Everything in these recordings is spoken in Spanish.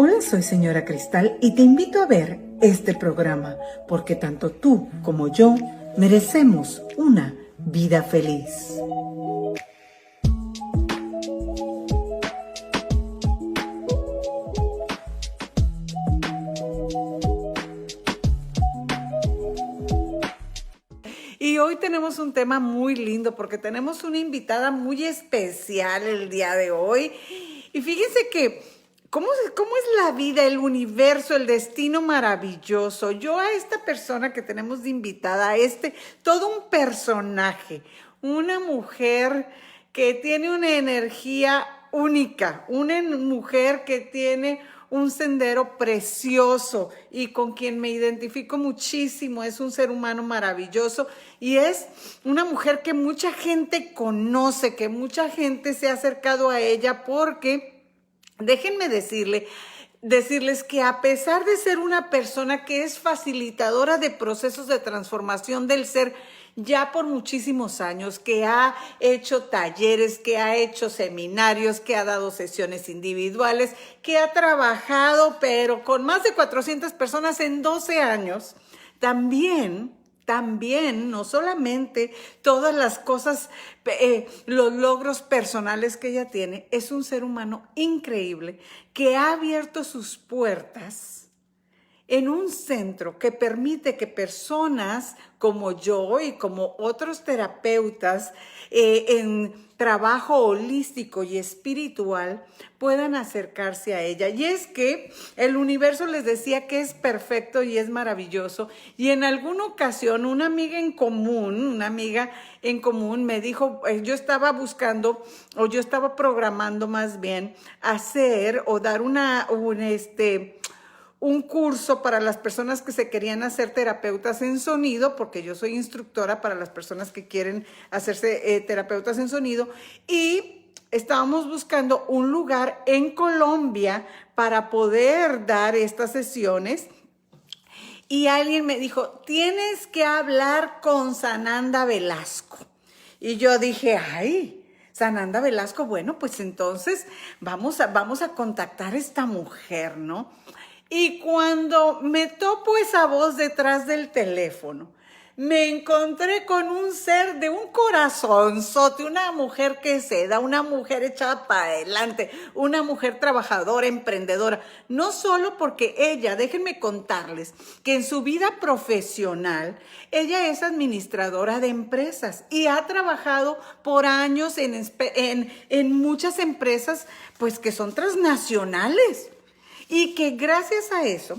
Hola, soy señora Cristal y te invito a ver este programa porque tanto tú como yo merecemos una vida feliz. Y hoy tenemos un tema muy lindo porque tenemos una invitada muy especial el día de hoy. Y fíjense que cómo es la vida, el universo, el destino maravilloso. Yo a esta persona que tenemos de invitada, todo un personaje, una mujer que tiene una energía única, una mujer que tiene un sendero precioso y con quien me identifico muchísimo. Es un ser humano maravilloso y es una mujer que mucha gente conoce, que mucha gente se ha acercado a ella porque, déjenme decirles que a pesar de ser una persona que es facilitadora de procesos de transformación del ser ya por muchísimos años, que ha hecho talleres, que ha hecho seminarios, que ha dado sesiones individuales, que ha trabajado, pero con más de 400 personas en 12 años, también, no solamente todas las cosas, los logros personales que ella tiene, es un ser humano increíble que ha abierto sus puertas en un centro que permite que personas como yo y como otros terapeutas en trabajo holístico y espiritual puedan acercarse a ella. Y es que el universo les decía que es perfecto y es maravilloso. Y en alguna ocasión una amiga en común me dijo, yo estaba buscando, o yo estaba programando más bien, hacer o dar un curso para las personas que se querían hacer terapeutas en sonido, porque yo soy instructora para las personas que quieren hacerse terapeutas en sonido, y estábamos buscando un lugar en Colombia para poder dar estas sesiones. Y alguien me dijo, tienes que hablar con Sananda Velasco. Y yo dije, ay, Sananda Velasco, bueno, pues entonces vamos a contactar a esta mujer, ¿no? Y cuando me topo esa voz detrás del teléfono, me encontré con un ser de un corazonzote, una mujer que se da, una mujer echada para adelante, una mujer trabajadora, emprendedora. No solo porque ella, déjenme contarles, que en su vida profesional, ella es administradora de empresas y ha trabajado por años en muchas empresas, pues que son transnacionales. Y que gracias a eso,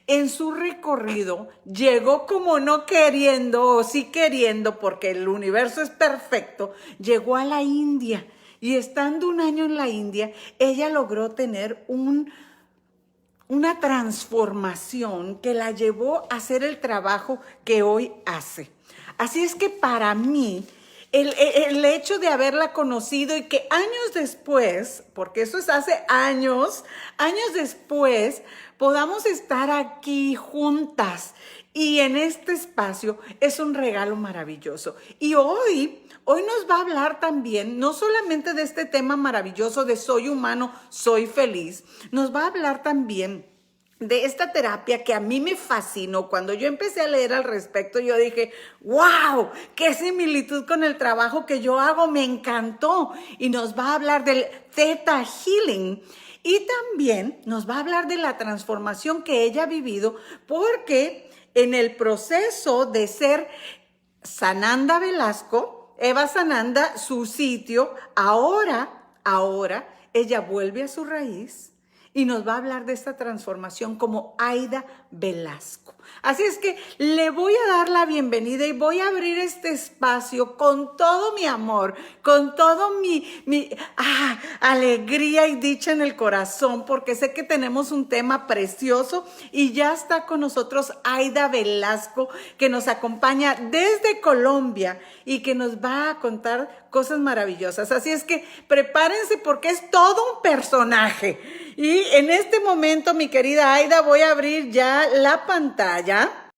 en su recorrido llegó como no queriendo o sí queriendo, porque el universo es perfecto, llegó a la India. Y estando un año en la India, ella logró tener una transformación que la llevó a hacer el trabajo que hoy hace. Así es que para mí, el hecho de haberla conocido y que años después, porque eso es hace años después, podamos estar aquí juntas y en este espacio es un regalo maravilloso. Y hoy nos va a hablar también, no solamente de este tema maravilloso de soy humano, soy feliz, nos va a hablar también de esta terapia que a mí me fascinó. Cuando yo empecé a leer al respecto, yo dije, wow, qué similitud con el trabajo que yo hago, me encantó. Y nos va a hablar del Theta Healing. Y también nos va a hablar de la transformación que ella ha vivido, porque en el proceso de ser Sananda Velasco, Eva Sananda, su sitio, ahora ella vuelve a su raíz y nos va a hablar de esta transformación como Aida Velasco. Así es que le voy a dar la bienvenida y voy a abrir este espacio con todo mi amor, con todo mi alegría y dicha en el corazón, porque sé que tenemos un tema precioso y ya está con nosotros Aida Velasco, que nos acompaña desde Colombia y que nos va a contar cosas maravillosas. Así es que prepárense porque es todo un personaje. Y en este momento, mi querida Aida, voy a abrir ya la pantalla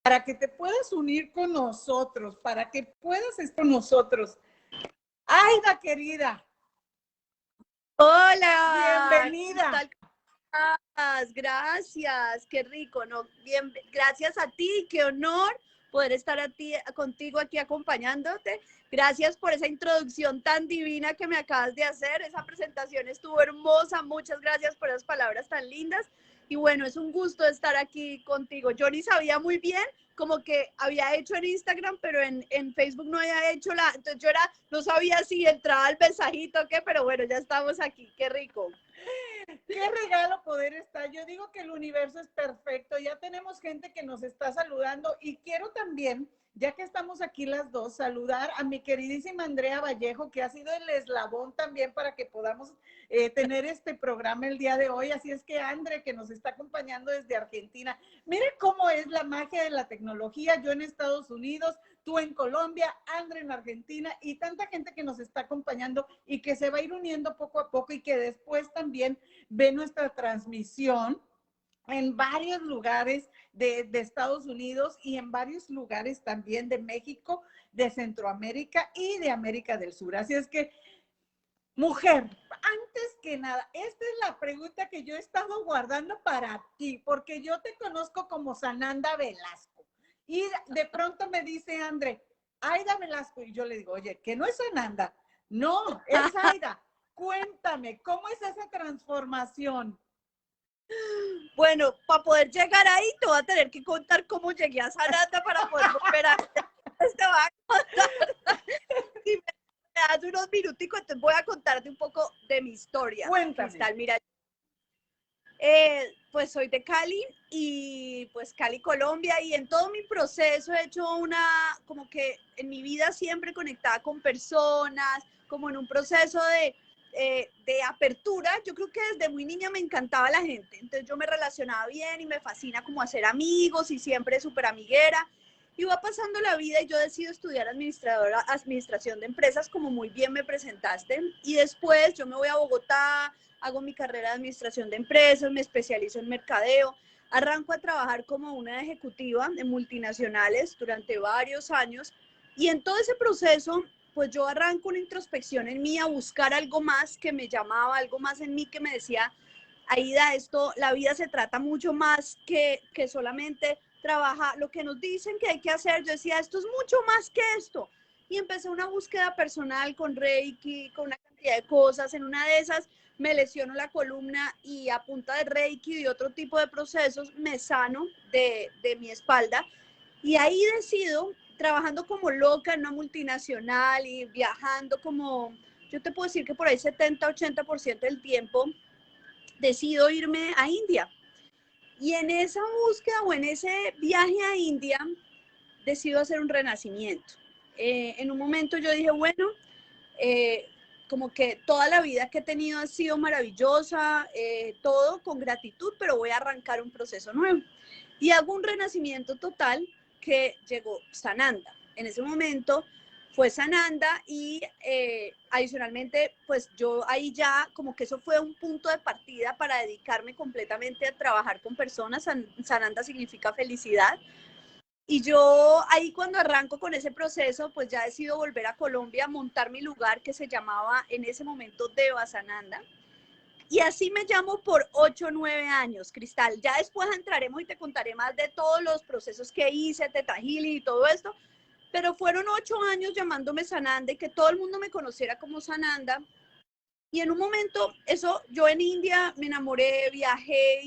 para que te puedas unir con nosotros, para que puedas estar con nosotros. Aida, querida. Hola, Bienvenida. Cristal, ¿cómo estás? Gracias, qué rico, ¿no? Bien, gracias a ti, qué honor poder estar contigo aquí acompañándote. Gracias por esa introducción tan divina que me acabas de hacer. Esa presentación estuvo hermosa. Muchas gracias por esas palabras tan lindas. Y bueno, es un gusto estar aquí contigo. Yo ni sabía muy bien, como que había hecho en Instagram, pero en Facebook no había hecho entonces no sabía si entraba el mensajito o qué, pero bueno, ya estamos aquí, qué rico. Qué regalo poder estar. Yo digo que el universo es perfecto. Ya tenemos gente que nos está saludando y quiero también, ya que estamos aquí las dos, saludar a mi queridísima Andrea Vallejo, que ha sido el eslabón también para que podamos tener este programa el día de hoy. Así es que Andre, que nos está acompañando desde Argentina. Mire cómo es la magia de la tecnología. Yo en Estados Unidos, tú en Colombia, Andre en Argentina y tanta gente que nos está acompañando y que se va a ir uniendo poco a poco y que después también ve nuestra transmisión en varios lugares de Estados Unidos y en varios lugares también de México, de Centroamérica y de América del Sur. Así es que, mujer, antes que nada, esta es la pregunta que yo he estado guardando para ti, porque yo te conozco como Sananda Velasco. Y de pronto me dice André, Aida Velasco, y yo le digo, oye, que no es Sananda, no, es Aida. Cuéntame, ¿cómo es esa transformación? Bueno, para poder llegar ahí, te voy a tener que contar cómo llegué a Sananda para poder volver a... Te voy a contar. Si me das unos minuticos, entonces voy a contarte un poco de mi historia, Cuéntame. Cristal. Mira, pues soy de Cali y pues Cali, Colombia, y en todo mi proceso he hecho como que en mi vida siempre conectada con personas, como en un proceso de apertura. Yo creo que desde muy niña me encantaba la gente, entonces yo me relacionaba bien y me fascina como hacer amigos y siempre súper amiguera. Y va pasando la vida y yo decido estudiar administración de empresas, como muy bien me presentaste, y después yo me voy a Bogotá, hago mi carrera de administración de empresas, me especializo en mercadeo, arranco a trabajar como una ejecutiva en multinacionales durante varios años y en todo ese proceso pues yo arranco una introspección en mí a buscar algo más que me llamaba, algo más en mí que me decía, Aida, la vida se trata mucho más que solamente trabajar, lo que nos dicen que hay que hacer. Yo decía, esto es mucho más que esto. Y empecé una búsqueda personal con Reiki, con una cantidad de cosas. En una de esas me lesiono la columna y a punta de Reiki y de otro tipo de procesos me sano de mi espalda. Y ahí decido, trabajando como loca en una multinacional y viajando como, yo te puedo decir que por ahí 70-80% del tiempo, decido irme a India. Y en esa búsqueda o en ese viaje a India, decido hacer un renacimiento. En un momento yo dije, bueno, eh, como que toda la vida que he tenido ha sido maravillosa, todo con gratitud, pero voy a arrancar un proceso nuevo. Y hago un renacimiento total que llegó Sananda. En ese momento fue Sananda y adicionalmente, pues yo ahí ya como que eso fue un punto de partida para dedicarme completamente a trabajar con personas. Sananda significa felicidad. Y yo ahí cuando arranco con ese proceso, pues ya decido volver a Colombia, montar mi lugar que se llamaba en ese momento Deva Sananda. Y así me llamo por 8 o 9 años, Cristal. Ya después entraremos y te contaré más de todos los procesos que hice, Teta Healing y todo esto. Pero fueron 8 años llamándome Sananda y que todo el mundo me conociera como Sananda. Y en un momento, eso, yo en India me enamoré, viajé,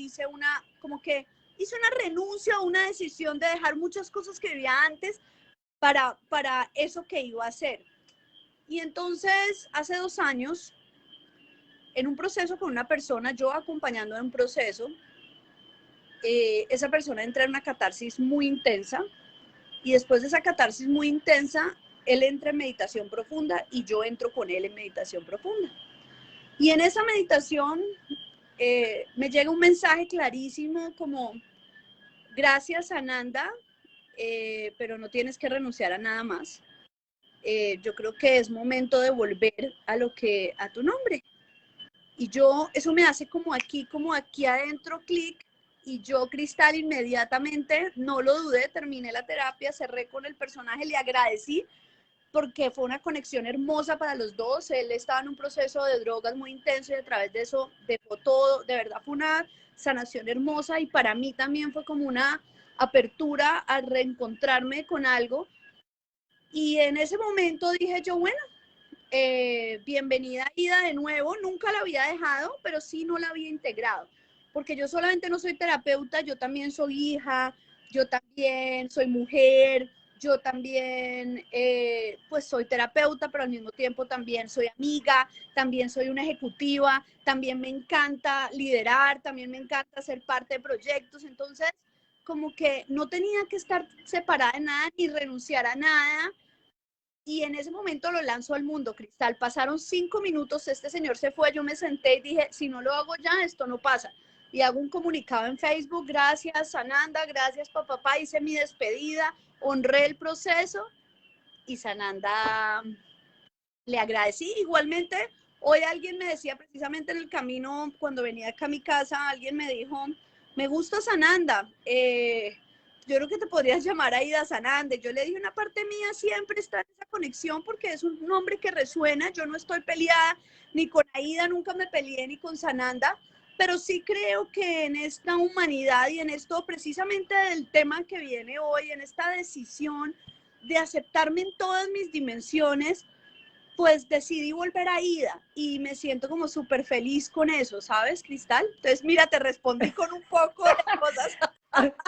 como que hice una renuncia, una decisión de dejar muchas cosas que vivía antes para eso que iba a hacer. Y entonces, hace 2 años, en un proceso con una persona, yo acompañando en un proceso, esa persona entra en una catarsis muy intensa y después de esa catarsis muy intensa, él entra en meditación profunda y yo entro con él en meditación profunda. Y en esa meditación me llega un mensaje clarísimo como, gracias Ananda, pero no tienes que renunciar a nada más. Yo creo que es momento de volver a tu nombre. Y yo, eso me hace como aquí adentro, clic, y yo, Cristal, inmediatamente, no lo dudé, terminé la terapia, cerré con el personaje, le agradecí, porque fue una conexión hermosa para los dos. Él estaba en un proceso de drogas muy intenso y a través de eso dejó todo. De verdad fue una sanación hermosa y para mí también fue como una apertura a reencontrarme con algo. Y en ese momento dije yo, bueno, bienvenida Ida de nuevo, nunca la había dejado, pero sí no la había integrado, porque yo solamente no soy terapeuta, yo también soy hija, yo también soy mujer, yo también pues soy terapeuta, pero al mismo tiempo también soy amiga, también soy una ejecutiva, también me encanta liderar, también me encanta ser parte de proyectos, entonces como que no tenía que estar separada de nada ni renunciar a nada, y en ese momento lo lanzó al mundo, Cristal. Pasaron 5 minutos, este señor se fue, yo me senté y dije, si no lo hago ya, esto no pasa. Y hago un comunicado en Facebook, gracias Sananda, gracias papá, hice mi despedida, honré el proceso y Sananda le agradecí. Igualmente, hoy alguien me decía precisamente en el camino, cuando venía acá a mi casa, alguien me dijo, me gusta Sananda, yo creo que te podrías llamar Aida Sananda. Yo le dije, una parte mía siempre está en esa conexión porque es un nombre que resuena, yo no estoy peleada ni con Aida, nunca me peleé ni con Sananda, pero sí creo que en esta humanidad y en esto precisamente del tema que viene hoy, en esta decisión de aceptarme en todas mis dimensiones, pues decidí volver a Ida y me siento como súper feliz con eso, ¿sabes, Cristal? Entonces, mira, te respondí con un poco de cosas.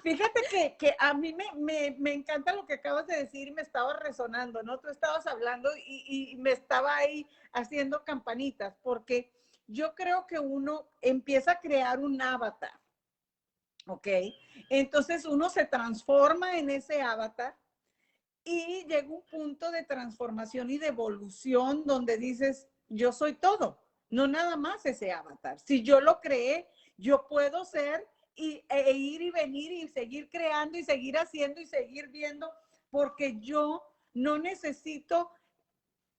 Fíjate que a mí me encanta lo que acabas de decir y me estaba resonando, ¿no? Tú estabas hablando y me estaba ahí haciendo campanitas, porque yo creo que uno empieza a crear un avatar, ¿ok? Entonces uno se transforma en ese avatar y llega un punto de transformación y de evolución donde dices, yo soy todo, no nada más ese avatar. Si yo lo creé, yo puedo ser e ir y venir y seguir creando y seguir haciendo y seguir viendo, porque yo no necesito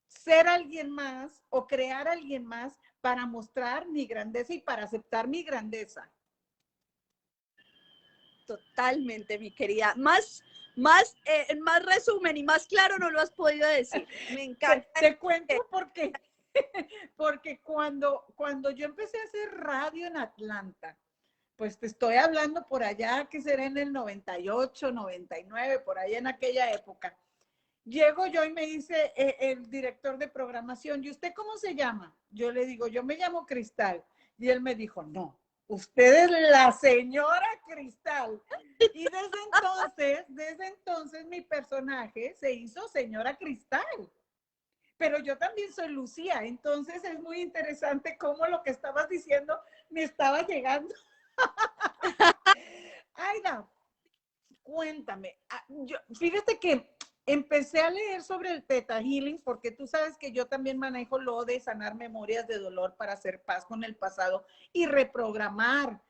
ser alguien más o crear a alguien más para mostrar mi grandeza y para aceptar mi grandeza. Totalmente, mi querida. En más resumen y más claro no lo has podido decir. Me encanta. Te cuento porque, porque cuando yo empecé a hacer radio en Atlanta, pues te estoy hablando por allá, que será en el 98, 99, por allá en aquella época. Llego yo y me dice el director de programación, ¿y usted cómo se llama? Yo le digo, yo me llamo Cristal. Y él me dijo, no, usted es la señora Cristal. Y desde entonces mi personaje se hizo señora Cristal. Pero yo también soy Lucía, entonces es muy interesante cómo lo que estabas diciendo me estaba llegando. Aida, cuéntame, fíjate que empecé a leer sobre el Theta Healing porque tú sabes que yo también manejo lo de sanar memorias de dolor para hacer paz con el pasado y reprogramar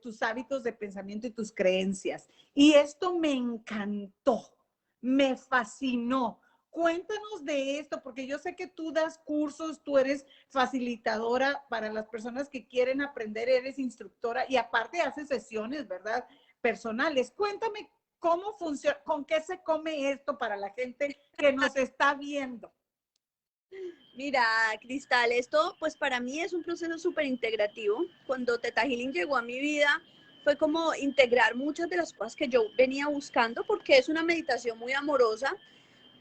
tus hábitos de pensamiento y tus creencias. Y esto me encantó, me fascinó. Cuéntanos de esto, porque yo sé que tú das cursos, tú eres facilitadora para las personas que quieren aprender, eres instructora y aparte haces sesiones, ¿verdad? Personales. Cuéntame cómo funciona, con qué se come esto para la gente que nos está viendo. Mira, Cristal, esto pues para mí es un proceso súper integrativo. Cuando Theta Healing llegó a mi vida, fue como integrar muchas de las cosas que yo venía buscando, porque es una meditación muy amorosa,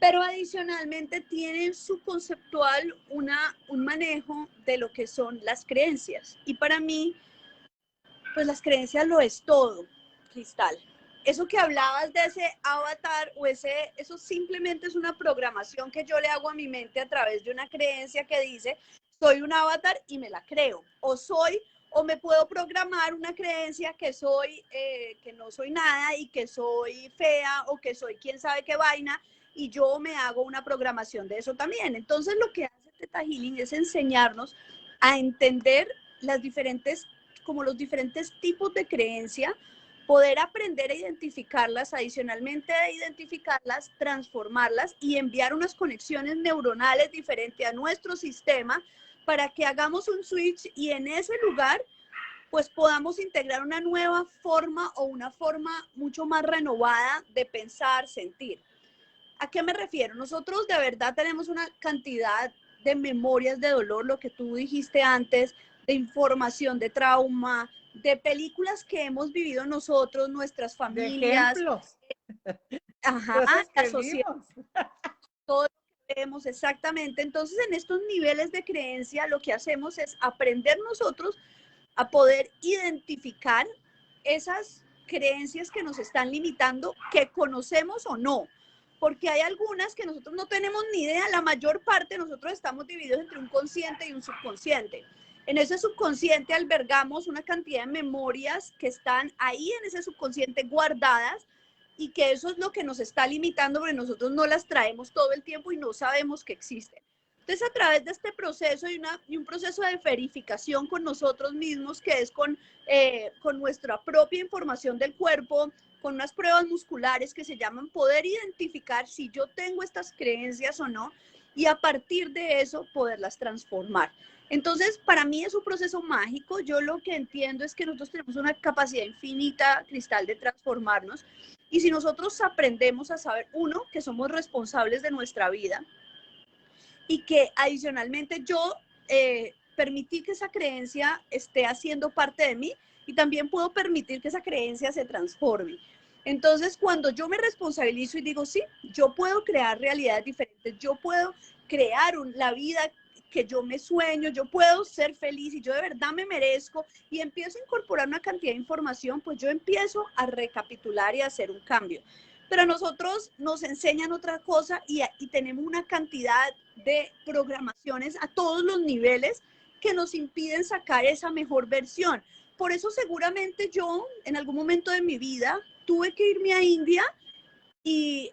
pero adicionalmente tiene su conceptual un manejo de lo que son las creencias. Y para mí, pues las creencias lo es todo, Cristal. Eso que hablabas de ese avatar o eso simplemente es una programación que yo le hago a mi mente a través de una creencia que dice, soy un avatar y me la creo. O me puedo programar una creencia que que no soy nada y que soy fea o que soy quién sabe qué vaina y yo me hago una programación de eso también. Entonces lo que hace Theta Healing es enseñarnos a entender los diferentes tipos de creencia, poder aprender a identificarlas, adicionalmente a identificarlas, transformarlas y enviar unas conexiones neuronales diferentes a nuestro sistema para que hagamos un switch y en ese lugar pues podamos integrar una nueva forma o una forma mucho más renovada de pensar, sentir. ¿A qué me refiero? Nosotros de verdad tenemos una cantidad de memorias de dolor, lo que tú dijiste antes, de información, de trauma, de películas que hemos vivido nosotros, nuestras De familias, ejemplos, ajá, cosas la que sociedad, vimos. todo lo que vemos exactamente. Entonces, en estos niveles de creencia, lo que hacemos es aprender nosotros a poder identificar esas creencias que nos están limitando, que conocemos o no, porque hay algunas que nosotros no tenemos ni idea. La mayor parte de nosotros estamos divididos entre un consciente y un subconsciente. En ese subconsciente albergamos una cantidad de memorias que están ahí en ese subconsciente guardadas, y que eso es lo que nos está limitando, porque nosotros no las traemos todo el tiempo y no sabemos que existen. Entonces, a través de este proceso y un proceso de verificación con nosotros mismos, que es con nuestra propia información del cuerpo, con unas pruebas musculares que se llaman, poder identificar si yo tengo estas creencias o no, y a partir de eso poderlas transformar. Entonces, para mí es un proceso mágico. Yo lo que entiendo es que nosotros tenemos una capacidad infinita, Cristal, de transformarnos. Y si nosotros aprendemos a saber, uno, que somos responsables de nuestra vida, y que adicionalmente yo permití que esa creencia esté haciendo parte de mí, y también puedo permitir que esa creencia se transforme. Entonces, cuando yo me responsabilizo y digo, sí, yo puedo crear realidades diferentes, yo puedo crear la vida que yo me sueño, yo puedo ser feliz y yo de verdad me merezco, y empiezo a incorporar una cantidad de información, pues yo empiezo a recapitular y a hacer un cambio. Pero a nosotros nos enseñan otra cosa, y tenemos una cantidad de programaciones a todos los niveles que nos impiden sacar esa mejor versión. Por eso seguramente yo en algún momento de mi vida tuve que irme a India y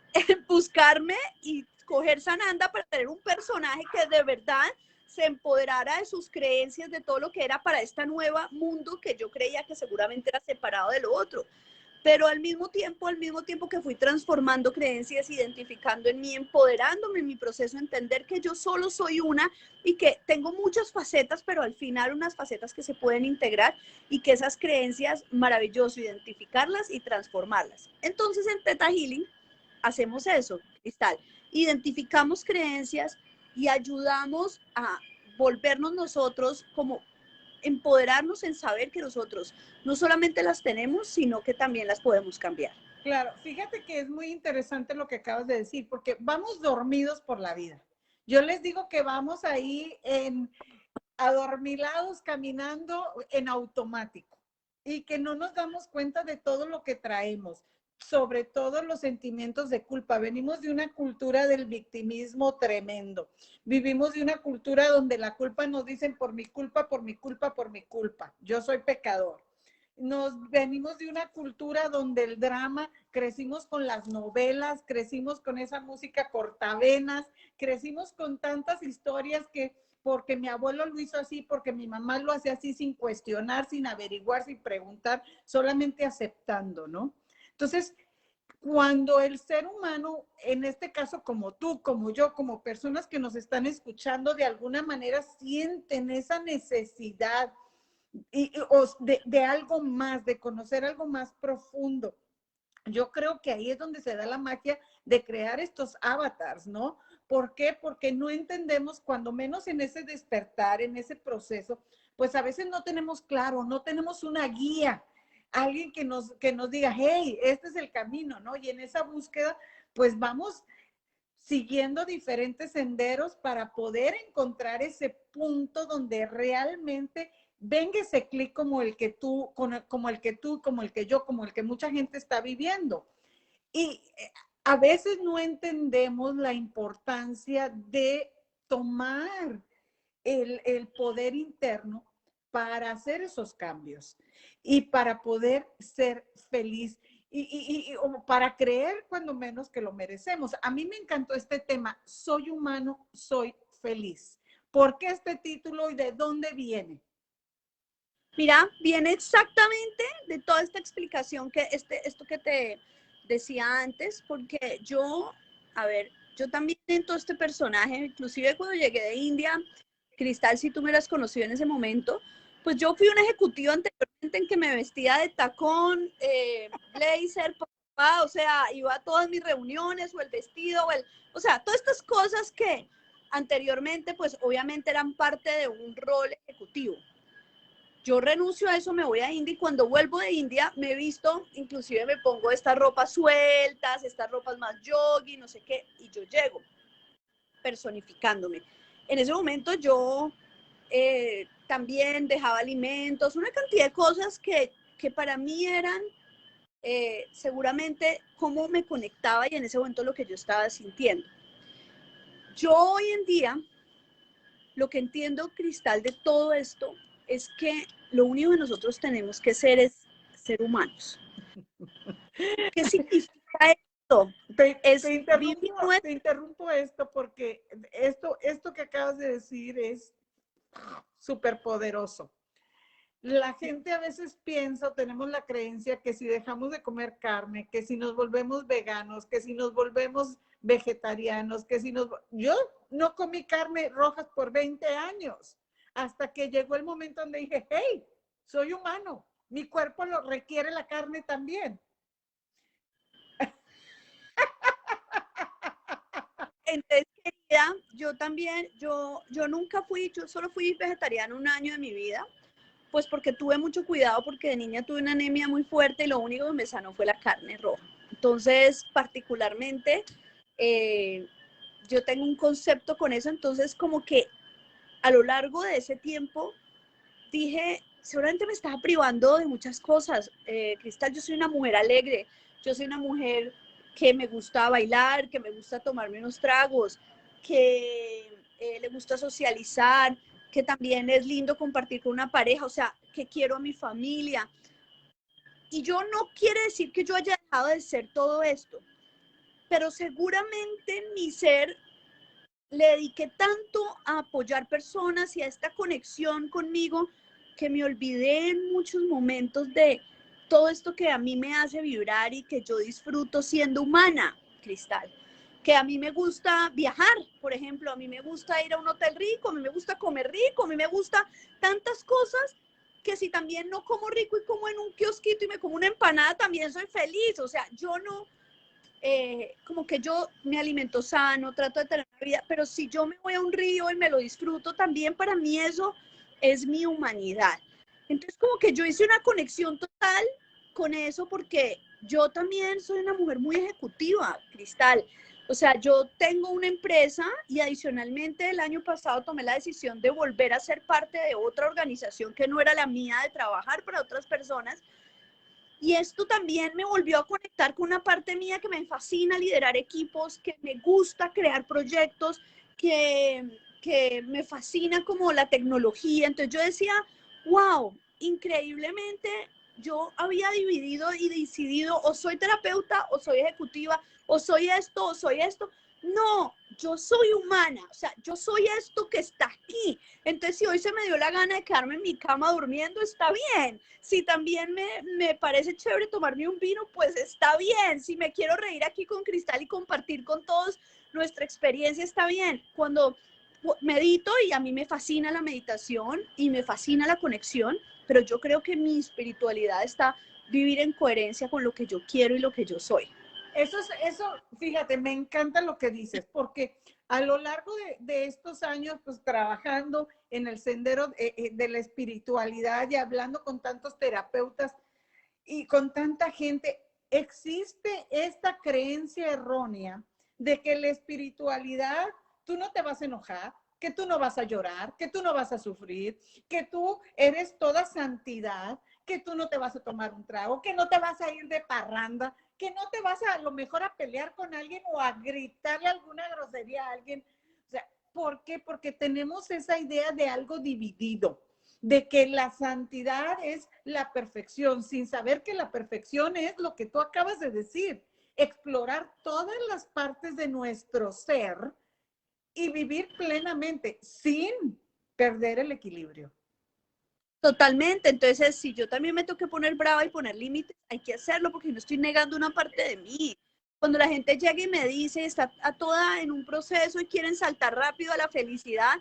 buscarme y coger Sananda para tener un personaje que de verdad se empoderara de sus creencias, de todo lo que era para este nuevo mundo que yo creía que seguramente era separado de lo otro. Pero al mismo tiempo que fui transformando creencias, identificando en mí, empoderándome en mi proceso, entender que yo solo soy una y que tengo muchas facetas, pero al final unas facetas que se pueden integrar, y que esas creencias, maravilloso identificarlas y transformarlas. Entonces en Theta Healing hacemos eso, Cristal. Identificamos creencias y ayudamos a volvernos nosotros como empoderarnos en saber que nosotros no solamente las tenemos, sino que también las podemos cambiar. Claro, fíjate que es muy interesante lo que acabas de decir, porque vamos dormidos por la vida. Yo les digo que vamos ahí adormilados, caminando en automático, y que no nos damos cuenta de todo lo que traemos, sobre todo los sentimientos de culpa. Venimos de una cultura del victimismo tremendo. Vivimos de una cultura donde la culpa nos dicen por mi culpa, por mi culpa, por mi culpa. Yo soy pecador. Nos venimos de una cultura donde el drama, crecimos con las novelas, crecimos con esa música cortavenas, crecimos con tantas historias que porque mi abuelo lo hizo así, porque mi mamá lo hace así, sin cuestionar, sin averiguar, sin preguntar, solamente aceptando, ¿no? Entonces, cuando el ser humano, en este caso como tú, como yo, como personas que nos están escuchando, de alguna manera sienten esa necesidad de algo más, de conocer algo más profundo. Yo creo que ahí es donde se da la magia de crear estos avatars, ¿no? ¿Por qué? Porque no entendemos, cuando menos en ese despertar, en ese proceso, pues a veces no tenemos claro, no tenemos una guía, alguien que nos diga, hey, este es el camino, ¿no? Y en esa búsqueda, pues vamos siguiendo diferentes senderos para poder encontrar ese punto donde realmente venga ese clic como el que tú, como el que tú, como el que yo, como el que mucha gente está viviendo. Y a veces no entendemos la importancia de tomar el poder interno para hacer esos cambios y para poder ser feliz o para creer cuando menos que lo merecemos. A mí me encantó este tema, soy humano, soy feliz. ¿Por qué este título y de dónde viene? Mira, viene exactamente de toda esta explicación, esto que te decía antes, porque yo, a ver, yo también en todo este personaje, inclusive cuando llegué de India, Cristal, si tú me las conocido en ese momento, pues yo fui una ejecutiva anteriormente en que me vestía de tacón, blazer, o sea, iba a todas mis reuniones, o el vestido, o sea, todas estas cosas que anteriormente, pues obviamente eran parte de un rol ejecutivo. Yo renuncio a eso, me voy a India y cuando vuelvo de India me he visto, inclusive me pongo estas ropas sueltas, estas ropas más jogging, no sé qué, y yo llego personificándome. En ese momento yo también dejaba alimentos, una cantidad de cosas que para mí eran seguramente cómo me conectaba y en ese momento lo que yo estaba sintiendo. Yo hoy en día, lo que entiendo, Cristal, de todo esto es que lo único que nosotros tenemos que ser es ser humanos. ¿Qué significa esto? Es te interrumpo esto porque esto que acabas de decir es súper poderoso. La gente a veces piensa, tenemos la creencia que si dejamos de comer carne, que si nos volvemos veganos, que si nos volvemos vegetarianos, que si nos... Yo no comí carne rojas por 20 años, hasta que llegó el momento donde dije, hey, soy humano, mi cuerpo lo requiere la carne también. Entonces, querida, yo también, yo nunca fui, yo solo fui vegetariana un año de mi vida, pues porque tuve mucho cuidado, porque de niña tuve una anemia muy fuerte y lo único que me sanó fue la carne roja. Entonces, particularmente, yo tengo un concepto con eso, entonces como que a lo largo de ese tiempo dije, seguramente me estaba privando de muchas cosas. Cristal, yo soy una mujer alegre, yo soy una mujer que me gusta bailar, que me gusta tomarme unos tragos, que le gusta socializar, que también es lindo compartir con una pareja, o sea, que quiero a mi familia. Y yo no quiere decir que yo haya dejado de ser todo esto, pero seguramente mi ser le dediqué tanto a apoyar personas y a esta conexión conmigo que me olvidé en muchos momentos de todo esto que a mí me hace vibrar y que yo disfruto siendo humana, Cristal. Que a mí me gusta viajar, por ejemplo, a mí me gusta ir a un hotel rico, a mí me gusta comer rico, a mí me gusta tantas cosas que si también no como rico y como en un kiosquito y me como una empanada, también soy feliz. O sea, yo no, como que yo me alimento sano, trato de tener una vida, pero si yo me voy a un río y me lo disfruto también, para mí eso es mi humanidad. Entonces como que yo hice una conexión total con eso porque yo también soy una mujer muy ejecutiva, Cristal. O sea, yo tengo una empresa y adicionalmente el año pasado tomé la decisión de volver a ser parte de otra organización que no era la mía, de trabajar para otras personas. Y esto también me volvió a conectar con una parte mía que me fascina liderar equipos, que me gusta crear proyectos, que me fascina como la tecnología. Entonces yo decía, wow, increíblemente yo había dividido y decidido o soy terapeuta o soy ejecutiva o soy esto o soy esto. No, yo soy humana, o sea, yo soy esto que está aquí. Entonces, si hoy se me dio la gana de quedarme en mi cama durmiendo, está bien. Si también me parece chévere tomarme un vino, pues está bien. Si me quiero reír aquí con Cristal y compartir con todos nuestra experiencia, está bien. Cuando medito, y a mí me fascina la meditación y me fascina la conexión, pero yo creo que mi espiritualidad está vivir en coherencia con lo que yo quiero y lo que yo soy. Eso, fíjate, me encanta lo que dices, porque a lo largo de estos años, pues trabajando en el sendero de la espiritualidad y hablando con tantos terapeutas y con tanta gente, existe esta creencia errónea de que la espiritualidad, tú no te vas a enojar, que tú no vas a llorar, que tú no vas a sufrir, que tú eres toda santidad, que tú no te vas a tomar un trago, que no te vas a ir de parranda, que no te vas a lo mejor a pelear con alguien o a gritarle alguna grosería a alguien. O sea, ¿por qué? Porque tenemos esa idea de algo dividido, de que la santidad es la perfección, sin saber que la perfección es lo que tú acabas de decir, explorar todas las partes de nuestro ser y vivir plenamente sin perder el equilibrio. Totalmente, entonces si yo también me tengo que poner brava y poner límites, hay que hacerlo porque no estoy negando una parte de mí. Cuando la gente llega y me dice, está a toda en un proceso y quieren saltar rápido a la felicidad,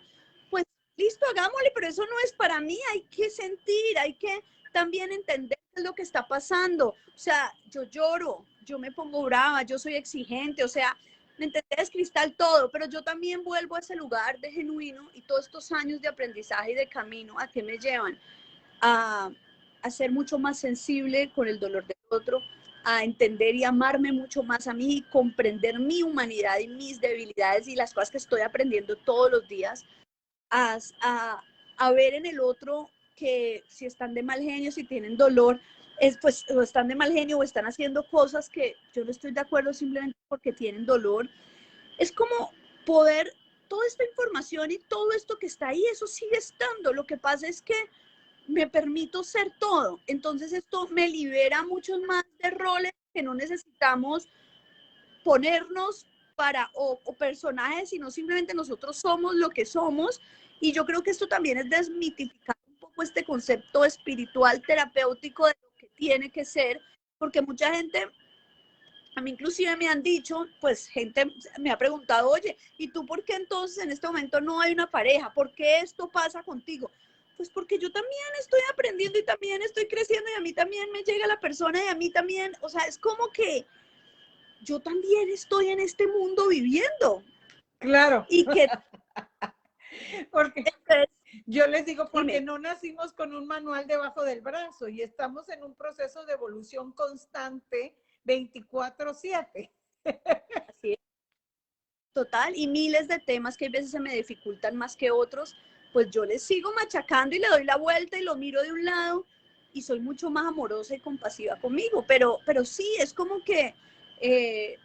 pues listo, hagámosle, pero eso no es para mí, hay que sentir, hay que también entender lo que está pasando. O sea, yo lloro, yo me pongo brava, yo soy exigente, o sea, ¿me entendés, Cristal? Todo, pero yo también vuelvo a ese lugar de genuino y todos estos años de aprendizaje y de camino, ¿a qué me llevan? A, a ser mucho más sensible con el dolor del otro, a entender y amarme mucho más a mí, comprender mi humanidad y mis debilidades y las cosas que estoy aprendiendo todos los días, a, a, a ver en el otro que si están de mal genio, si tienen dolor, es pues o están de mal genio o están haciendo cosas que yo no estoy de acuerdo simplemente porque tienen dolor. Es como poder, toda esta información y todo esto que está ahí, eso sigue estando. Lo que pasa es que me permito ser todo. Entonces esto me libera muchos más de roles que no necesitamos ponernos para o personajes, sino simplemente nosotros somos lo que somos. Y yo creo que esto también es desmitificar un poco este concepto espiritual terapéutico de lo que tiene que ser, porque mucha gente, a mí inclusive me han dicho, pues gente me ha preguntado, oye, ¿y tú por qué entonces en este momento no hay una pareja? ¿Por qué esto pasa contigo? Pues porque yo también estoy aprendiendo y también estoy creciendo y a mí también me llega la persona y a mí también, o sea, es como que yo también estoy en este mundo viviendo Claro, y que porque entonces, yo les digo, porque dime, no nacimos con un manual debajo del brazo y estamos en un proceso de evolución constante 24/7. así es, total, y miles de temas que a veces se me dificultan más que otros, pues yo les sigo machacando y le doy la vuelta y lo miro de un lado y soy mucho más amorosa y compasiva conmigo, pero sí, es como que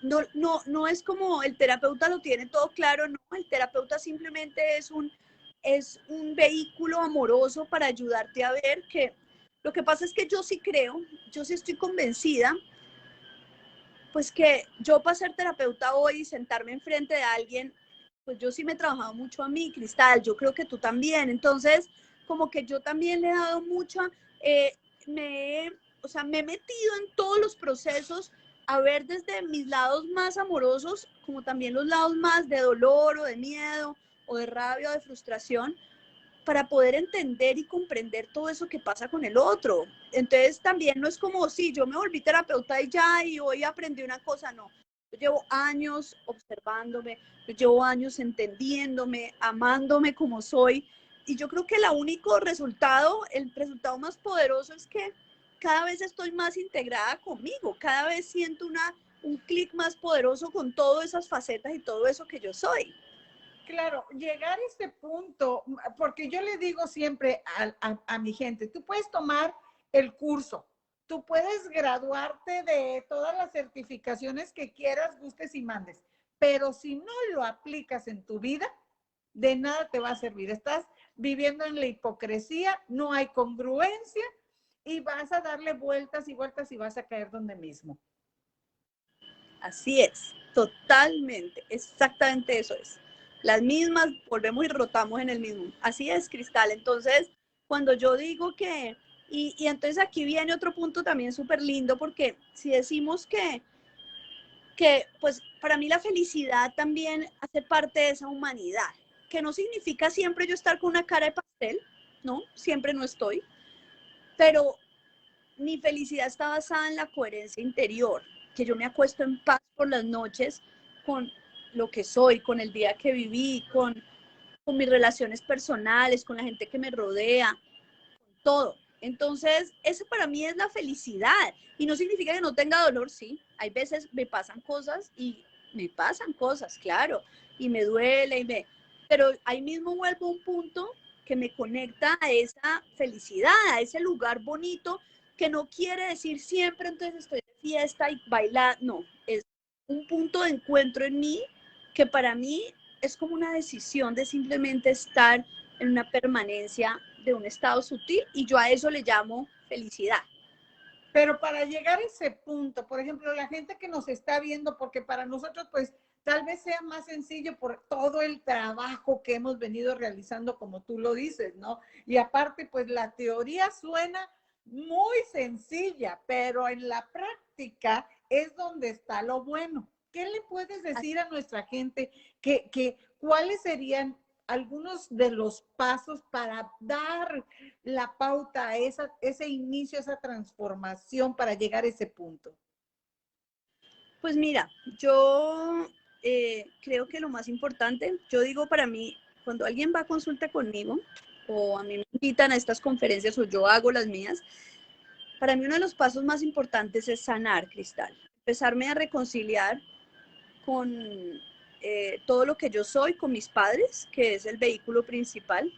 no es como el terapeuta lo tiene todo claro, no, el terapeuta simplemente es un vehículo amoroso para ayudarte a ver que lo que pasa es que yo sí creo, yo sí estoy convencida pues que yo para ser terapeuta hoy y sentarme enfrente de alguien, pues yo sí me he trabajado mucho a mí, Cristal, yo creo que tú también. Entonces, como que yo también le he dado mucha, eh, me, o sea, me he metido en todos los procesos a ver desde mis lados más amorosos, como también los lados más de dolor o de miedo o de rabia o de frustración, para poder entender y comprender todo eso que pasa con el otro. Entonces también no es como si yo me volví terapeuta y ya y hoy aprendí una cosa, no. Yo llevo años observándome, yo llevo años entendiéndome, amándome como soy y yo creo que el único resultado, el resultado más poderoso es que cada vez estoy más integrada conmigo, cada vez siento un clic más poderoso con todas esas facetas y todo eso que yo soy. Claro, llegar a este punto, porque yo le digo siempre a mi gente, tú puedes tomar el curso, tú puedes graduarte de todas las certificaciones que quieras, gustes y mandes, pero si no lo aplicas en tu vida, de nada te va a servir. Estás viviendo en la hipocresía, no hay congruencia y vas a darle vueltas y vueltas y vas a caer donde mismo. Así es, totalmente, exactamente eso es. Las mismas, volvemos y rotamos en el mismo. Así es, Cristal. Entonces, cuando yo digo que, y entonces aquí viene otro punto también súper lindo, porque si decimos que, pues para mí la felicidad también hace parte de esa humanidad, que no significa siempre yo estar con una cara de pastel, ¿no? Siempre no estoy, pero mi felicidad está basada en la coherencia interior, que yo me acuesto en paz por las noches con lo que soy, con el día que viví, con mis relaciones personales, con la gente que me rodea, con todo. Entonces, eso para mí es la felicidad. Y no significa que no tenga dolor, sí. Hay veces me pasan cosas y me pasan cosas, claro, y me duele, pero ahí mismo vuelvo a un punto que me conecta a esa felicidad, a ese lugar bonito, que no quiere decir siempre entonces estoy de fiesta y bailar, no, es un punto de encuentro en mí que para mí es como una decisión de simplemente estar en una permanencia de un estado sutil y yo a eso le llamo felicidad. Pero para llegar a ese punto, por ejemplo, la gente que nos está viendo, porque para nosotros, pues, tal vez sea más sencillo por todo el trabajo que hemos venido realizando, como tú lo dices, ¿no? Y aparte, pues, la teoría suena muy sencilla, pero en la práctica es donde está lo bueno. ¿Qué le puedes decir a nuestra gente cuáles serían algunos de los pasos para dar la pauta, ese inicio, esa transformación para llegar a ese punto? Pues mira, yo creo que lo más importante, yo digo para mí, cuando alguien va a consulta conmigo o a mí me invitan a estas conferencias o yo hago las mías, para mí uno de los pasos más importantes es sanar, Cristal. Empezarme a reconciliar con todo lo que yo soy, con mis padres, que es el vehículo principal.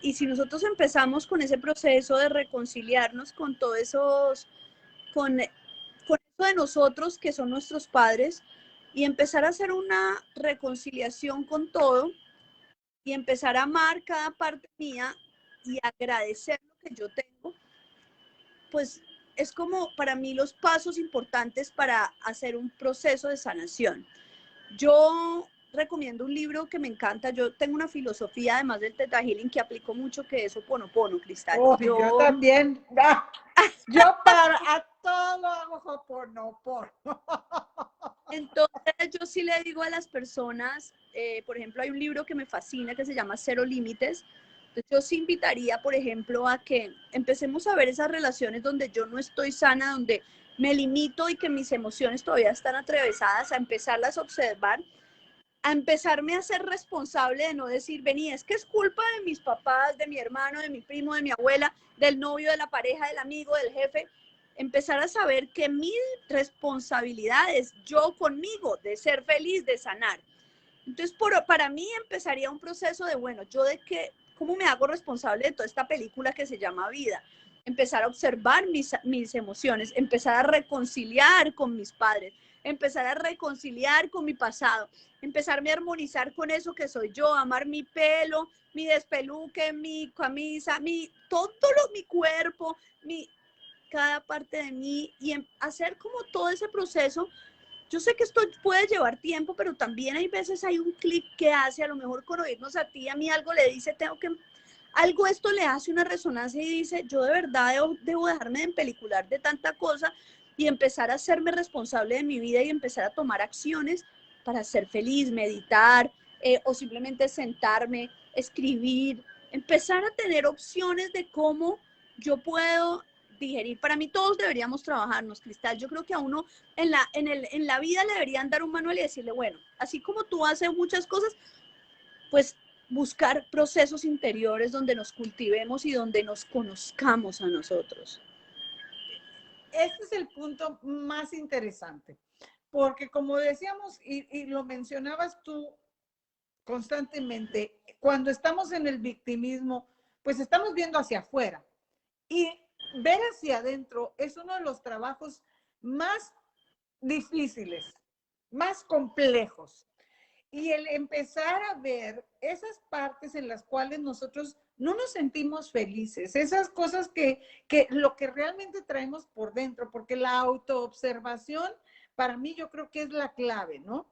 Y si nosotros empezamos con ese proceso de reconciliarnos con todos esos, con eso de nosotros que son nuestros padres, y empezar a hacer una reconciliación con todo y empezar a amar cada parte mía y agradecer lo que yo tengo, pues es como para mí los pasos importantes para hacer un proceso de sanación. Yo recomiendo un libro que me encanta. Yo tengo una filosofía, además del Theta Healing, que aplico mucho, que es Ho'oponopono, Cristal. Oh, yo también. Yo para a todo hago Ho'oponopono. Entonces, yo sí le digo a las personas, por ejemplo, hay un libro que me fascina que se llama Cero Límites. Entonces, yo sí invitaría, por ejemplo, a que empecemos a ver esas relaciones donde yo no estoy sana, donde me limito y que mis emociones todavía están atravesadas, a empezarlas a observar, a empezarme a ser responsable de no decir, vení, es que es culpa de mis papás, de mi hermano, de mi primo, de mi abuela, del novio, de la pareja, del amigo, del jefe. Empezar a saber que mi responsabilidad es yo conmigo, de ser feliz, de sanar. Entonces, para mí empezaría un proceso de, bueno, yo de qué, cómo me hago responsable de toda esta película que se llama vida. Empezar a observar mis emociones, empezar a reconciliar con mis padres, empezar a reconciliar con mi pasado, empezarme a armonizar con eso que soy yo, amar mi pelo, mi despeluque, mi camisa, mi cuerpo, cada parte de mí y hacer como todo ese proceso. Yo sé que esto puede llevar tiempo, pero también hay veces hay un clic que hace, a lo mejor con oírnos a ti, a mí algo le dice, algo esto le hace una resonancia y dice, yo de verdad debo dejarme de empelicular de tanta cosa y empezar a hacerme responsable de mi vida y empezar a tomar acciones para ser feliz, meditar o simplemente sentarme, escribir, empezar a tener opciones de cómo yo puedo digerir. Para mí todos deberíamos trabajarnos, Cristal. Yo creo que a uno en la vida le deberían dar un manual y decirle, bueno, así como tú haces muchas cosas, pues buscar procesos interiores donde nos cultivemos y donde nos conozcamos a nosotros. Este es el punto más interesante, porque como decíamos y lo mencionabas tú constantemente, cuando estamos en el victimismo, pues estamos viendo hacia afuera y ver hacia adentro es uno de los trabajos más difíciles, más complejos. Y el empezar a ver esas partes en las cuales nosotros no nos sentimos felices, esas cosas que lo que realmente traemos por dentro, porque la autoobservación para mí yo creo que es la clave, ¿no?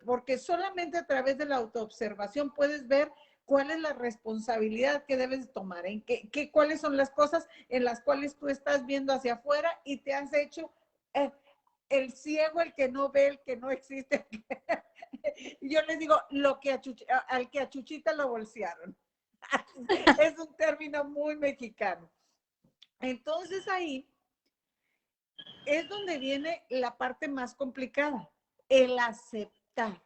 Porque solamente a través de la autoobservación puedes ver cuál es la responsabilidad que debes tomar, en cuáles son las cosas en las cuales tú estás viendo hacia afuera y te has hecho el ciego, el que no ve, el que no existe. Yo les digo, al que a Chuchita lo bolsearon. Es un término muy mexicano. Entonces ahí es donde viene la parte más complicada, el aceptar,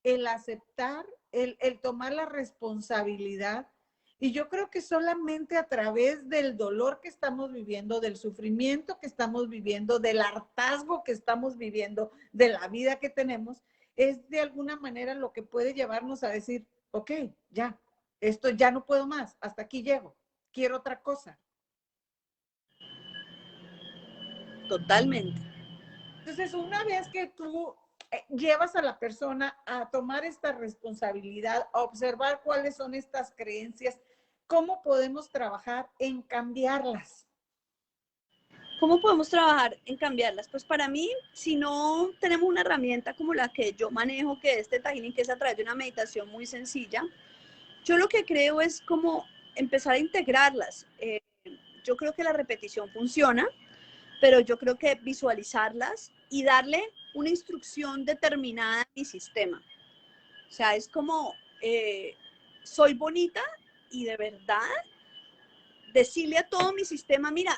el aceptar, el tomar la responsabilidad. Y yo creo que solamente a través del dolor que estamos viviendo, del sufrimiento que estamos viviendo, del hartazgo que estamos viviendo, de la vida que tenemos, es de alguna manera lo que puede llevarnos a decir, ok, ya, esto ya no puedo más, hasta aquí llego, quiero otra cosa. Totalmente. Entonces, una vez que tú llevas a la persona a tomar esta responsabilidad, a observar cuáles son estas creencias, ¿cómo podemos trabajar en cambiarlas? ¿Cómo podemos trabajar en cambiarlas? Pues para mí, si no tenemos una herramienta como la que yo manejo, que es Theta Healing, que es a través de una meditación muy sencilla, yo lo que creo es como empezar a integrarlas. Yo creo que la repetición funciona, pero yo creo que visualizarlas y darle una instrucción determinada a mi sistema. O sea, es como, soy bonita y de verdad decirle a todo mi sistema, mira,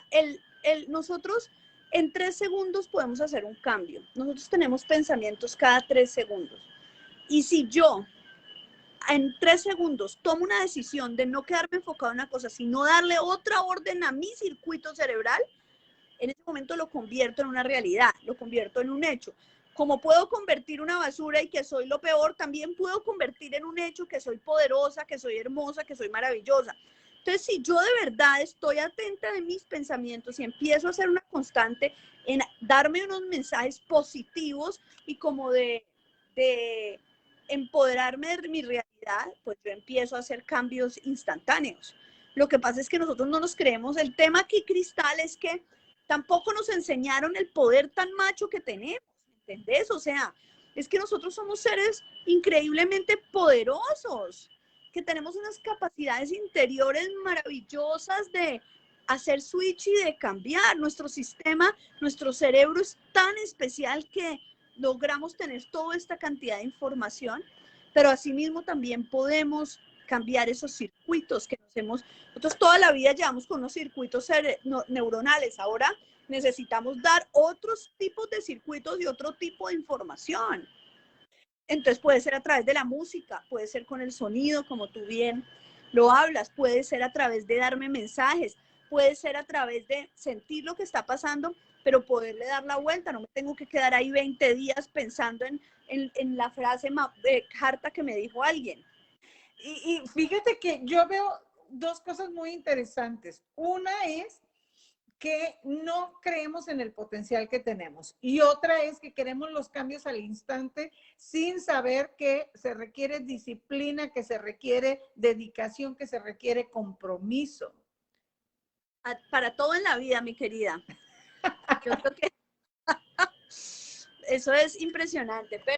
nosotros En 3 segundos podemos hacer un cambio. Nosotros tenemos pensamientos cada 3 segundos. Y si yo en 3 segundos tomo una decisión de no quedarme enfocado en una cosa, sino darle otra orden a mi circuito cerebral, en ese momento lo convierto en una realidad, lo convierto en un hecho. Como puedo convertir una basura y que soy lo peor, también puedo convertir en un hecho que soy poderosa, que soy hermosa, que soy maravillosa. Entonces, si yo de verdad estoy atenta de mis pensamientos y empiezo a hacer una constante en darme unos mensajes positivos y como de empoderarme de mi realidad, pues yo empiezo a hacer cambios instantáneos. Lo que pasa es que nosotros no nos creemos. El tema aquí, Cristal, es que tampoco nos enseñaron el poder tan macho que tenemos, ¿entendés? O sea, es que nosotros somos seres increíblemente poderosos, que tenemos unas capacidades interiores maravillosas de hacer switch y de cambiar. Nuestro sistema, nuestro cerebro es tan especial que logramos tener toda esta cantidad de información, pero asimismo también podemos cambiar esos circuitos que nos hemos, nosotros toda la vida llevamos con unos circuitos neuronales, ahora necesitamos dar otros tipos de circuitos y otro tipo de información. Entonces puede ser a través de la música, puede ser con el sonido, como tú bien lo hablas, puede ser a través de darme mensajes, puede ser a través de sentir lo que está pasando, pero poderle dar la vuelta. No me tengo que quedar ahí 20 días pensando en la frase harta que me dijo alguien. Y fíjate que yo veo dos cosas muy interesantes. Una es que no creemos en el potencial que tenemos. Y otra es que queremos los cambios al instante sin saber que se requiere disciplina, que se requiere dedicación, que se requiere compromiso. Para todo en la vida, mi querida. Yo creo que eso es impresionante, pero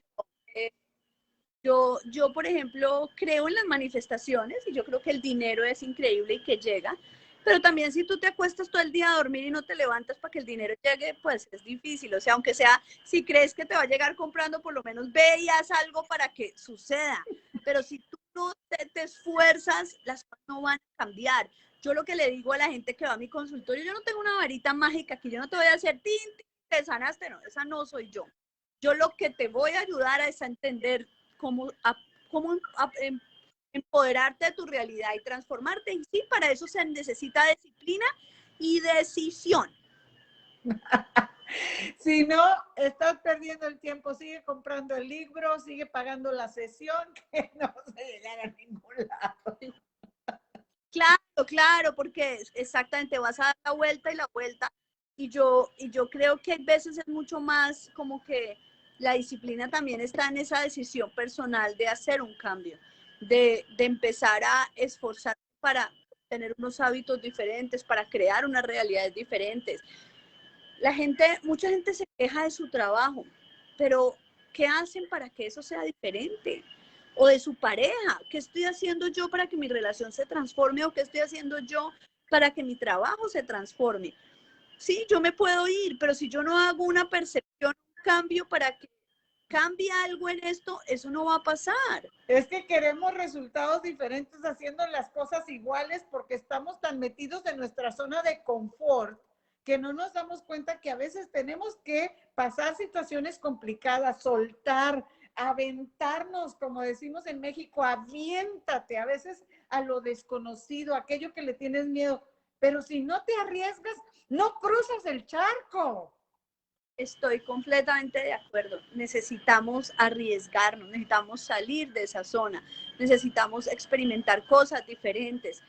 yo, por ejemplo, creo en las manifestaciones y yo creo que el dinero es increíble y que llega, pero también si tú te acuestas todo el día a dormir y no te levantas para que el dinero llegue, pues es difícil. O sea, aunque sea, si crees que te va a llegar comprando, por lo menos ve y haz algo para que suceda. Pero si tú no te esfuerzas, las cosas no van a cambiar. Yo lo que le digo a la gente que va a mi consultorio, yo no tengo una varita mágica aquí, yo no te voy a hacer, tin, te sanaste, no, esa no soy yo. Yo lo que te voy a ayudar es a entender cómo, empoderarte de tu realidad y transformarte. Y sí, para eso se necesita disciplina y decisión. Si no, estás perdiendo el tiempo. Sigue comprando el libro, sigue pagando la sesión, que no vas a llegar a ningún lado. Claro, claro, porque exactamente vas a dar la vuelta y la vuelta. Y yo creo que a veces es mucho más como que la disciplina también está en esa decisión personal de hacer un cambio, de empezar a esforzarse para tener unos hábitos diferentes, para crear unas realidades diferentes. Mucha gente se queja de su trabajo, pero ¿qué hacen para que eso sea diferente? O de su pareja, ¿qué estoy haciendo yo para que mi relación se transforme o qué estoy haciendo yo para que mi trabajo se transforme? Sí, yo me puedo ir, pero si yo no hago una percepción, un cambio para que cambie algo en esto, eso no va a pasar. Es que queremos resultados diferentes haciendo las cosas iguales porque estamos tan metidos en nuestra zona de confort que no nos damos cuenta que a veces tenemos que pasar situaciones complicadas, soltar, aventarnos, como decimos en México, aviéntate a veces a lo desconocido, aquello que le tienes miedo. Pero si no te arriesgas, no cruzas el charco. Estoy completamente de acuerdo. Necesitamos arriesgarnos, necesitamos salir de esa zona, necesitamos experimentar cosas diferentes,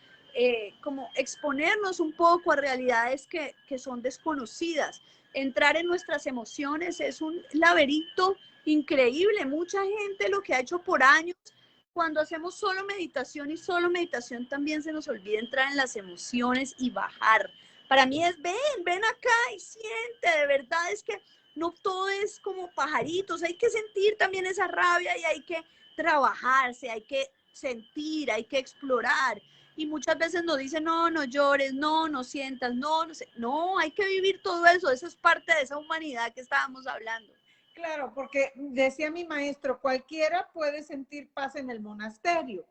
como exponernos un poco a realidades que son desconocidas. Entrar en nuestras emociones es un laberinto increíble. Mucha gente lo que ha hecho por años, cuando hacemos solo meditación también se nos olvida entrar en las emociones y bajar. Para mí es, ven acá y siente, de verdad es que no todo es como pajaritos, hay que sentir también esa rabia y hay que trabajarse, hay que sentir, hay que explorar. Y muchas veces nos dicen, no, no llores, no, no sientas, no, no sé. No, hay que vivir todo eso es parte de esa humanidad que estábamos hablando. Claro, porque decía mi maestro, cualquiera puede sentir paz en el monasterio,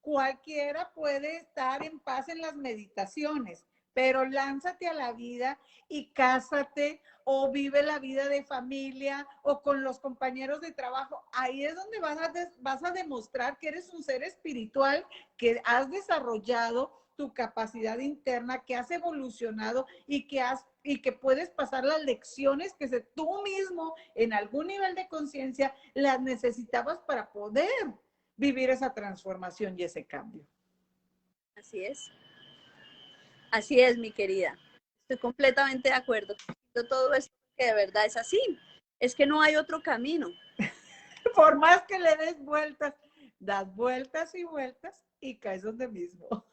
cualquiera puede estar en paz en las meditaciones, pero lánzate a la vida y cásate o vive la vida de familia o con los compañeros de trabajo. Ahí es donde vas a demostrar que eres un ser espiritual, que has desarrollado tu capacidad interna, que has evolucionado y que puedes pasar las lecciones que tú mismo en algún nivel de conciencia las necesitabas para poder vivir esa transformación y ese cambio. Así es, mi querida. Estoy completamente de acuerdo con todo esto, que de verdad es así. Es que no hay otro camino. Por más que le des vueltas, das vueltas y caes donde mismo.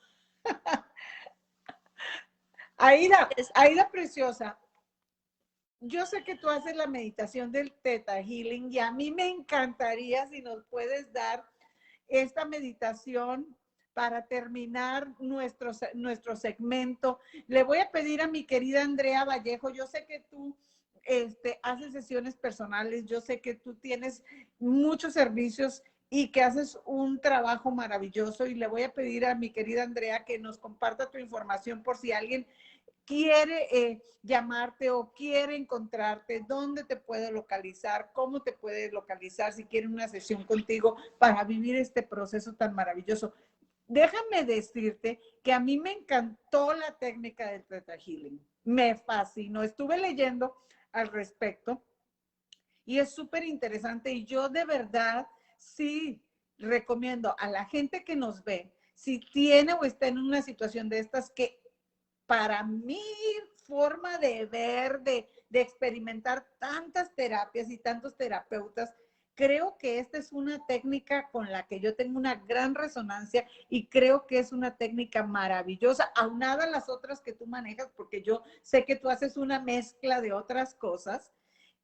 Aida preciosa, yo sé que tú haces la meditación del Theta Healing y a mí me encantaría si nos puedes dar esta meditación para terminar nuestro segmento. Le voy a pedir a mi querida Andrea Vallejo, yo sé que tú haces sesiones personales, yo sé que tú tienes muchos servicios y que haces un trabajo maravilloso y le voy a pedir a mi querida Andrea que nos comparta tu información por si alguien quiere llamarte o quiere encontrarte, dónde te puede localizar, cómo te puede localizar, si quiere una sesión contigo para vivir este proceso tan maravilloso. Déjame decirte que a mí me encantó la técnica del Theta Healing. Me fascinó. Estuve leyendo al respecto y es súper interesante y yo de verdad sí recomiendo a la gente que nos ve, si tiene o está en una situación de estas, que para mi forma de ver, de experimentar tantas terapias y tantos terapeutas, creo que esta es una técnica con la que yo tengo una gran resonancia y creo que es una técnica maravillosa, aunada a las otras que tú manejas, porque yo sé que tú haces una mezcla de otras cosas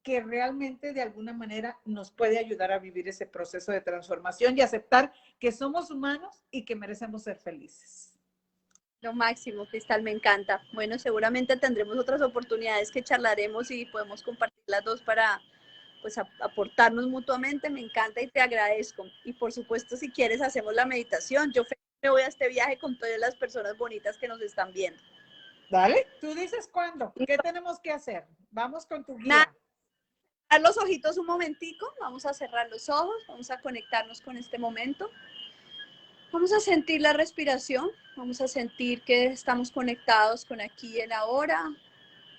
que realmente de alguna manera nos puede ayudar a vivir ese proceso de transformación y aceptar que somos humanos y que merecemos ser felices. Lo máximo, Cristal, me encanta. Bueno, seguramente tendremos otras oportunidades que charlaremos y podemos compartir las dos para pues aportarnos mutuamente. Me encanta y te agradezco. Y por supuesto, si quieres, hacemos la meditación. Yo me voy a este viaje con todas las personas bonitas que nos están viendo. Dale, tú dices cuándo. ¿Qué tenemos que hacer? Vamos con tu guía. Nada, cerrar los ojitos un momentico. Vamos a cerrar los ojos. Vamos a conectarnos con este momento. Vamos a sentir la respiración, vamos a sentir que estamos conectados con aquí y el ahora,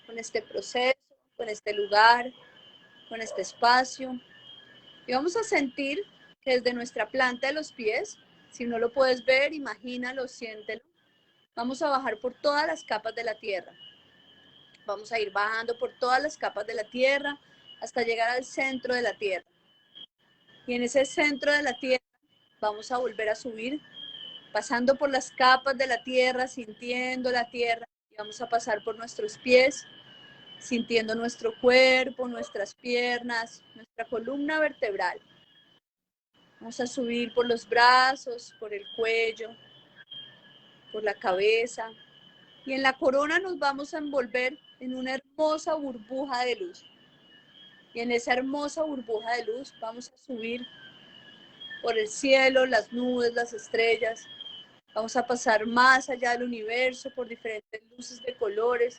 con este proceso, con este lugar, con este espacio. Y vamos a sentir que desde nuestra planta de los pies, si no lo puedes ver, imagínalo, siéntelo. Vamos a bajar por todas las capas de la tierra. Vamos a ir bajando por todas las capas de la tierra hasta llegar al centro de la tierra. Y en ese centro de la tierra vamos a volver a subir, pasando por las capas de la tierra, sintiendo la tierra, y vamos a pasar por nuestros pies, sintiendo nuestro cuerpo, nuestras piernas, nuestra columna vertebral. Vamos a subir por los brazos, por el cuello, por la cabeza, y en la corona nos vamos a envolver en una hermosa burbuja de luz. Y en esa hermosa burbuja de luz vamos a subir por el cielo, las nubes, las estrellas. Vamos a pasar más allá del universo por diferentes luces de colores,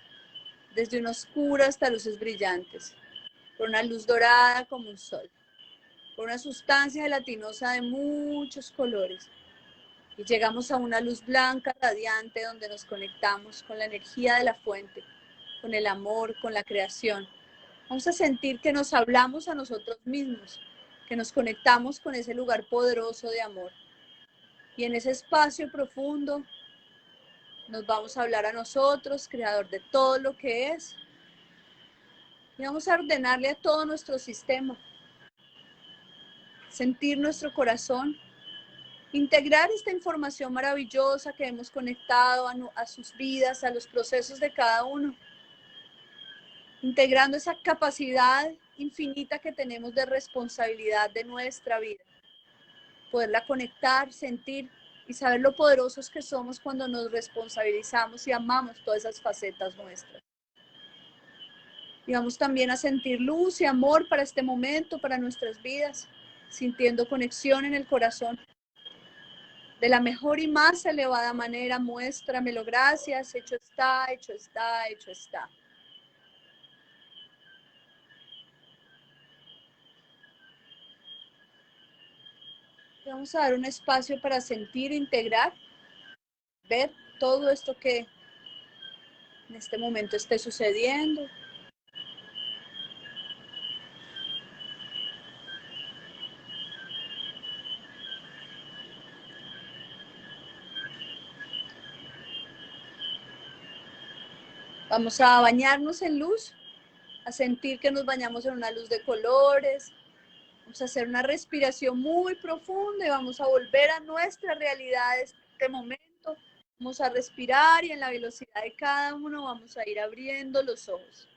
desde una oscura hasta luces brillantes, por una luz dorada como un sol, por una sustancia gelatinosa de muchos colores. Y llegamos a una luz blanca, radiante, donde nos conectamos con la energía de la fuente, con el amor, con la creación. Vamos a sentir que nos hablamos a nosotros mismos, que nos conectamos con ese lugar poderoso de amor. Y en ese espacio profundo nos vamos a hablar a nosotros, creador de todo lo que es, y vamos a ordenarle a todo nuestro sistema, sentir nuestro corazón, integrar esta información maravillosa que hemos conectado a sus vidas, a los procesos de cada uno, integrando esa capacidad infinita que tenemos de responsabilidad de nuestra vida, poderla conectar, sentir y saber lo poderosos que somos cuando nos responsabilizamos y amamos todas esas facetas nuestras. Y vamos también a sentir luz y amor para este momento, para nuestras vidas, sintiendo conexión en el corazón. de la mejor y más elevada manera. Muéstramelo, gracias. Hecho está, hecho está, hecho está. Vamos a dar un espacio para sentir, integrar, ver todo esto que en este momento esté sucediendo. Vamos a bañarnos en luz, a sentir que nos bañamos en una luz de colores. Vamos a hacer una respiración muy profunda y vamos a volver a nuestra realidad de este momento. Vamos a respirar y en la velocidad de cada uno vamos a ir abriendo los ojos.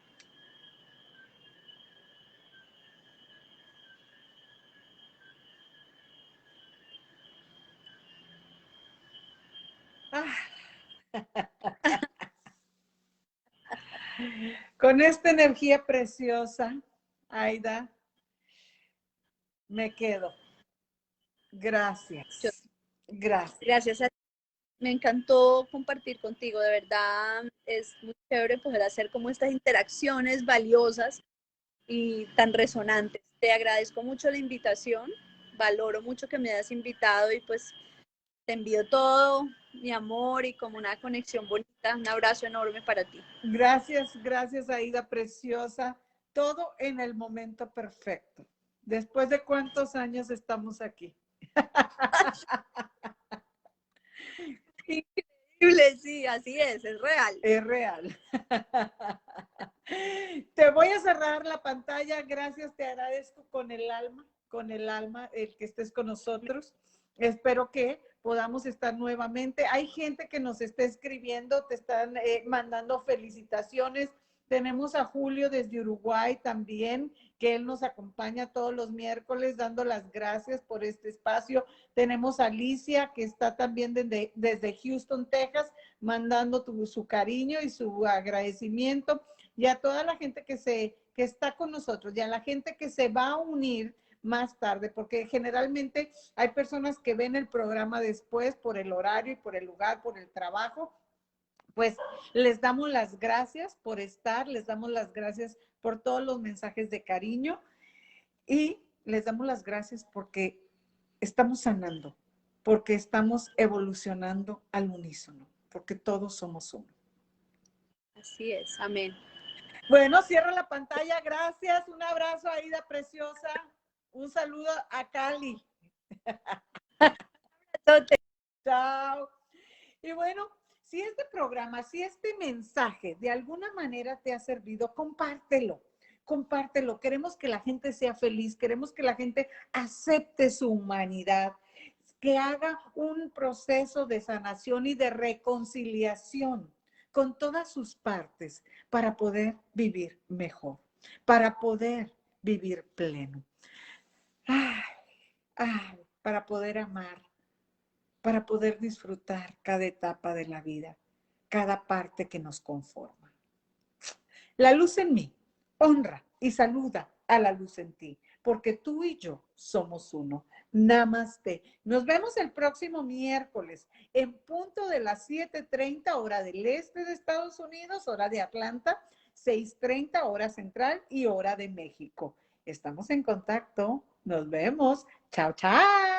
Con esta energía preciosa, Aida, me quedo. Gracias. Gracias. Gracias a ti. Me encantó compartir contigo, de verdad es muy chévere poder hacer como estas interacciones valiosas y tan resonantes. Te agradezco mucho la invitación, valoro mucho que me hayas invitado y pues te envío todo mi amor y como una conexión bonita, un abrazo enorme para ti. Gracias, gracias, Aida, preciosa. Todo en el momento perfecto. ¿Después de cuántos años estamos aquí? Increíble, sí, así es real. Es real. Te voy a cerrar la pantalla. Gracias, te agradezco con el alma, el que estés con nosotros. Espero que podamos estar nuevamente. Hay gente que nos está escribiendo, te están mandando felicitaciones. Tenemos a Julio desde Uruguay también, que él nos acompaña todos los miércoles dando las gracias por este espacio. Tenemos a Alicia, que está también desde Houston, Texas, mandando su cariño y su agradecimiento. Y a toda la gente que está con nosotros y a la gente que se va a unir más tarde, porque generalmente hay personas que ven el programa después por el horario y por el lugar, por el trabajo. Pues les damos las gracias por estar, les damos las gracias por todos los mensajes de cariño y les damos las gracias porque estamos sanando, porque estamos evolucionando al unísono, porque todos somos uno. Así es, amén. Bueno, cierro la pantalla, gracias, un abrazo, Aida preciosa, un saludo a Cali. Chao. Y bueno, si este programa, si este mensaje de alguna manera te ha servido, compártelo, compártelo. Queremos que la gente sea feliz, queremos que la gente acepte su humanidad, que haga un proceso de sanación y de reconciliación con todas sus partes para poder vivir mejor, para poder vivir pleno. Para poder amar, para poder disfrutar cada etapa de la vida, cada parte que nos conforma. La luz en mí honra y saluda a la luz en ti, porque tú y yo somos uno. Namaste. Nos vemos el próximo miércoles en punto de las 7:30 hora del este de Estados Unidos, hora de Atlanta, 6:30 hora central y hora de México. Estamos en contacto. Nos vemos. Chao, chao.